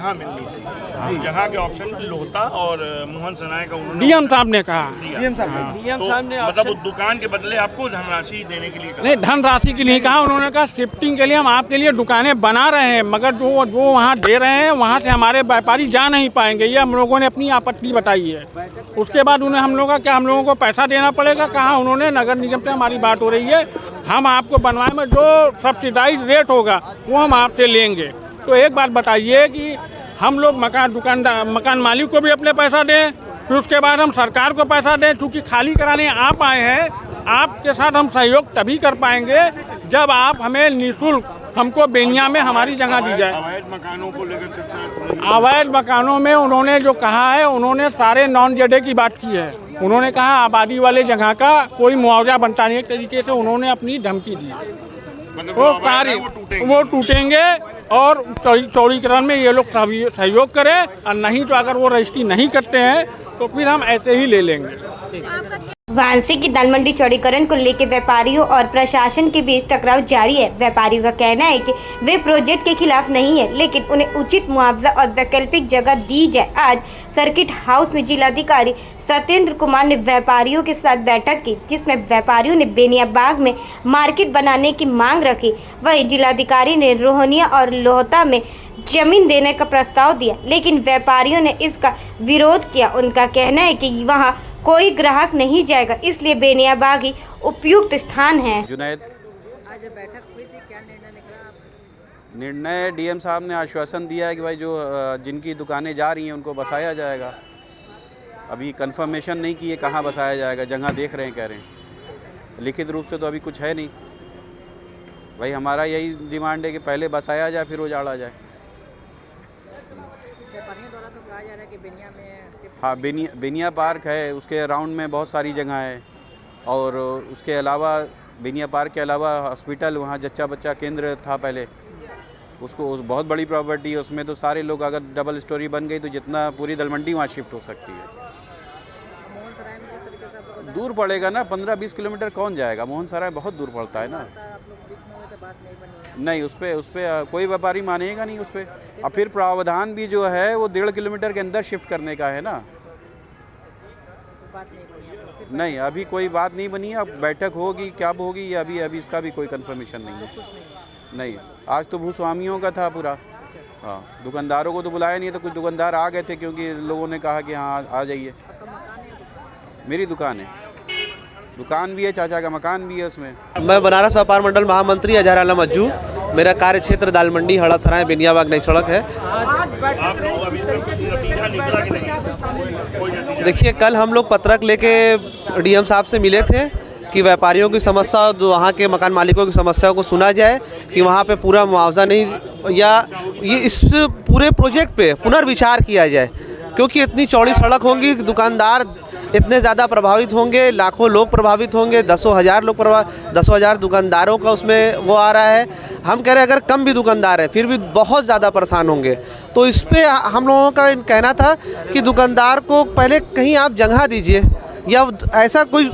जगह मिलनी चाहिए। जगह के ऑप्शन लोहता और मोहन सनाय का उन्होंने डीएम साहब ने कहा। डीएम साहब ने मतलब वो दुकान के बदले आपको धनराशि देने के लिए कहा? नहीं, धनराशि की नहीं कहा, उन्होंने कहा शिफ्टिंग के लिए हम आपके लिए दुकानें बना रहे हैं, मगर जो वहाँ दे रहे हैं वहाँ से हमारे व्यापारी जा नहीं पाएंगे। ये हम लोगों ने अपनी आपत्ति बताई है। उसके बाद उन्हें हम लोगों का क्या हम लोगों को पैसा देना पड़ेगा? कहा उन्होंने नगर निगम से हमारी बात हो रही है, हम आपको बनवाए में जो सब्सिडाइज रेट होगा वो हम आपसे लेंगे। तो एक बात बताइए कि हम लोग मकान मालिक को भी अपने पैसा दें, फिर उसके बाद हम सरकार को पैसा दें, क्योंकि खाली कराने आप आए हैं। आपके साथ हम सहयोग तभी कर पाएंगे जब आप हमें निःशुल्क हमको बेनिया में हमारी जगह दी जाए। अवैध मकानों को लेकर चर्चा? अवैध मकानों में उन्होंने जो कहा है, उन्होंने सारे नॉन जेडे की बात की है। उन्होंने कहा आबादी वाले जगह का कोई मुआवजा बनता नहीं, एक तरीके से उन्होंने अपनी धमकी दी। मतलब वो सारी वो टूटेंगे और चौड़ीकरण में ये लोग सहयोग करें, और नहीं तो अगर वो रजिस्ट्री नहीं करते हैं तो फिर हम ऐसे ही ले लेंगे। वाराणसी की दाल मंडी चौड़ीकरण को लेकर व्यापारियों और प्रशासन के बीच टकराव जारी है। व्यापारियों का कहना है कि वे प्रोजेक्ट के खिलाफ नहीं है, लेकिन उन्हें उचित मुआवजा और वैकल्पिक जगह दी जाए। आज सर्किट हाउस में जिलाधिकारी सत्येंद्र कुमार ने व्यापारियों के साथ बैठक की, जिसमें व्यापारियों ने बेनिया बाग में मार्केट बनाने की मांग रखी। वहीं जिलाधिकारी ने रोहनिया और लोहता में जमीन देने का प्रस्ताव दिया, लेकिन व्यापारियों ने इसका विरोध किया। उनका कहना है कि वहां कोई ग्राहक नहीं जाएगा, इसलिए बेनिया बाग ही उपयुक्त स्थान है। जुनैद, आज बैठक हुई थी, क्या निर्णय निकला? निर्णय डीएम साहब ने आश्वासन दिया है कि भाई जो जिनकी दुकानें जा रही हैं उनको बसाया जाएगा। अभी कंफर्मेशन नहीं की है कहाँ बसाया जाएगा, जगह देख रहे हैं, कह रहे हैं। लिखित रूप से तो अभी कुछ है नहीं। भाई हमारा यही डिमांड है कि पहले बसाया जाए फिर उजाड़ा जाए। व्यापारियों द्वारा तो कहा जा रहा है कि बेनिया में हाँ, बेनिया पार्क है, उसके अराउंड में बहुत सारी जगह है, और उसके अलावा बेनिया पार्क के अलावा हॉस्पिटल, वहाँ जच्चा बच्चा केंद्र था पहले, उसको बहुत बड़ी प्रॉपर्टी है, उसमें तो सारे लोग, अगर डबल स्टोरी बन गई तो जितना पूरी दलमंडी वहाँ शिफ्ट हो सकती है। मोहन सराय में जिस तरीके से आप लोग दूर पड़ेगा ना, 15-20 किलोमीटर कौन जाएगा? मोहन सराय बहुत दूर पड़ता है ना। आप लोग बीच में हुए तो बात नहीं बनी है। नहीं, उस पर कोई व्यापारी मानेगा नहीं उस पर। और फिर प्रावधान भी जो है वो 1.5 किलोमीटर के अंदर शिफ्ट करने का है ना। बात नहीं बनी है फिर? नहीं, अभी कोई बात नहीं बनी है। अब बैठक होगी, क्या होगी, ये अभी इसका भी कोई कंफर्मेशन नहीं है। नहीं, आज तो भूस्वामियों का था पूरा। हाँ, दुकानदारों को तो बुलाया नहीं है, तो कुछ दुकानदार आ गए थे क्योंकि लोगों ने कहा कि हाँ आ जाइए। मेरी दुकान है, दुकान भी है, चाचा का मकान भी है उसमें। मैं बनारस व्यापार मंडल महामंत्री अजहर आलम अज्जू। मेरा कार्य क्षेत्र दाल मंडी, हड़ा सराय, बेनिया बाग नई सड़क है। आप लोग अभी तक कुछ नतीजा निकला कि नहीं? कोई नतीजा? देखिए, कल हम लोग पत्रक लेके डीएम साहब से मिले थे कि व्यापारियों की समस्या, जो वहाँ के मकान मालिकों की समस्या को सुना जाए कि वहाँ पे पूरा मुआवजा नहीं, या ये इस पूरे प्रोजेक्ट पे पुनर्विचार किया जाए, क्योंकि इतनी चौड़ी सड़क होगी, दुकानदार इतने ज़्यादा प्रभावित होंगे, लाखों लोग प्रभावित होंगे, दसों हज़ार दुकानदारों का उसमें वो आ रहा है। हम कह रहे हैं अगर कम भी दुकानदार है फिर भी बहुत ज़्यादा परेशान होंगे। तो इस पे हम लोगों का कहना था कि दुकानदार को पहले कहीं आप जगह दीजिए, या ऐसा कोई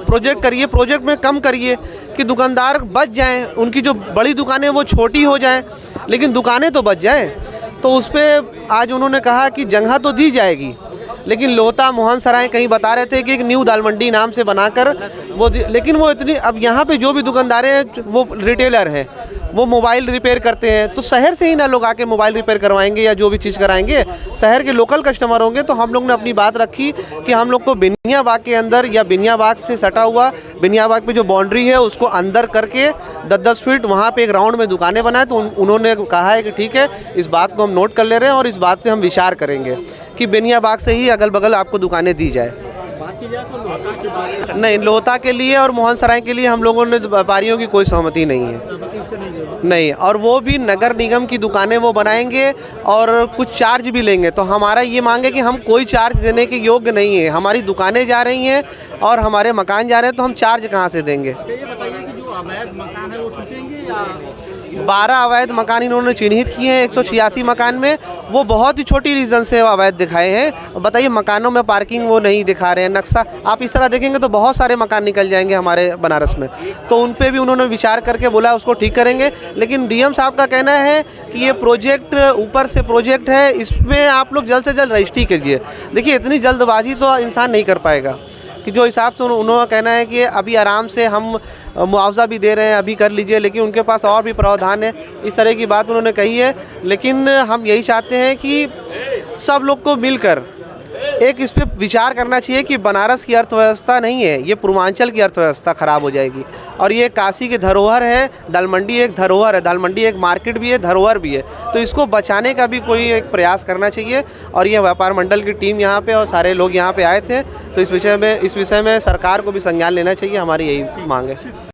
प्रोजेक्ट करिए, प्रोजेक्ट में कम करिए कि दुकानदार बच जाएं, उनकी जो बड़ी दुकानें वो छोटी हो जाएं, लेकिन दुकानें तो बच जाएं। तो उस पर आज उन्होंने कहा कि जगह तो दी जाएगी, लेकिन लोहता, मोहन सराय कहीं बता रहे थे कि एक न्यू दाल मंडी नाम से बनाकर वो, लेकिन वो इतनी, अब यहाँ पे जो भी दुकानदार हैं वो रिटेलर हैं, वो मोबाइल रिपेयर करते हैं, तो शहर से ही ना लोग आके मोबाइल रिपेयर करवाएंगे या जो भी चीज़ कराएंगे, शहर के लोकल कस्टमर होंगे। तो हम लोग ने अपनी बात रखी कि हम लोग को बेनिया बाग के अंदर या बेनिया बाग से सटा हुआ, बेनिया बाग पे जो बाउंड्री है उसको अंदर करके 10-10 फीट वहाँ पे एक राउंड में दुकानें बनाए। तो उन्होंने कहा है कि ठीक है, इस बात को हम नोट कर ले रहे हैं और इस बात पे हम विचार करेंगे कि बेनिया बाग से ही अगल बगल आपको दुकानें दी जाए। नहीं, लोहता के लिए और मोहन सराय के लिए हम लोगों ने व्यापारियों की कोई सहमति नहीं है। नहीं, और वो भी नगर निगम की दुकानें वो बनाएंगे और कुछ चार्ज भी लेंगे। तो हमारा ये मांग है कि हम कोई चार्ज देने के योग्य नहीं है। हमारी दुकानें जा रही हैं और हमारे मकान जा रहे हैं, तो हम चार्ज कहाँ से देंगे? ये बताइए कि जो अवैध मकान है वो टूटेंगे या 12 अवैध मकान इन्होंने चिन्हित किए हैं 186 मकान में। वो बहुत ही छोटी रीज़न से अवैध दिखाए हैं। बताइए, मकानों में पार्किंग वो नहीं दिखा रहे हैं, नक्शा आप इस तरह देखेंगे तो बहुत सारे मकान निकल जाएंगे हमारे बनारस में। तो उन पे भी उन्होंने विचार करके बोला उसको ठीक करेंगे। लेकिन डीएम साहब का कहना है कि ये प्रोजेक्ट ऊपर से प्रोजेक्ट है, इसमें आप लोग जल्द से जल्द रजिस्ट्री कीजिए। देखिए, इतनी जल्दबाजी तो इंसान नहीं कर पाएगा कि जो हिसाब से उन्होंने कहना है कि अभी आराम से हम मुआवजा भी दे रहे हैं, अभी कर लीजिए, लेकिन उनके पास और भी प्रावधान है, इस तरह की बात उन्होंने कही है। लेकिन हम यही चाहते हैं कि सब लोग को मिलकर एक इस पे विचार करना चाहिए कि बनारस की अर्थव्यवस्था नहीं है, ये पूर्वांचल की अर्थव्यवस्था ख़राब हो जाएगी। और ये काशी की धरोहर है, दाल मंडी एक धरोहर है, दाल मंडी एक मार्केट भी है, धरोहर भी है। तो इसको बचाने का भी कोई एक प्रयास करना चाहिए। और ये व्यापार मंडल की टीम यहाँ पे और सारे लोग यहाँ पे आए थे, तो इस विषय में सरकार को भी संज्ञान लेना चाहिए, हमारी यही मांग है।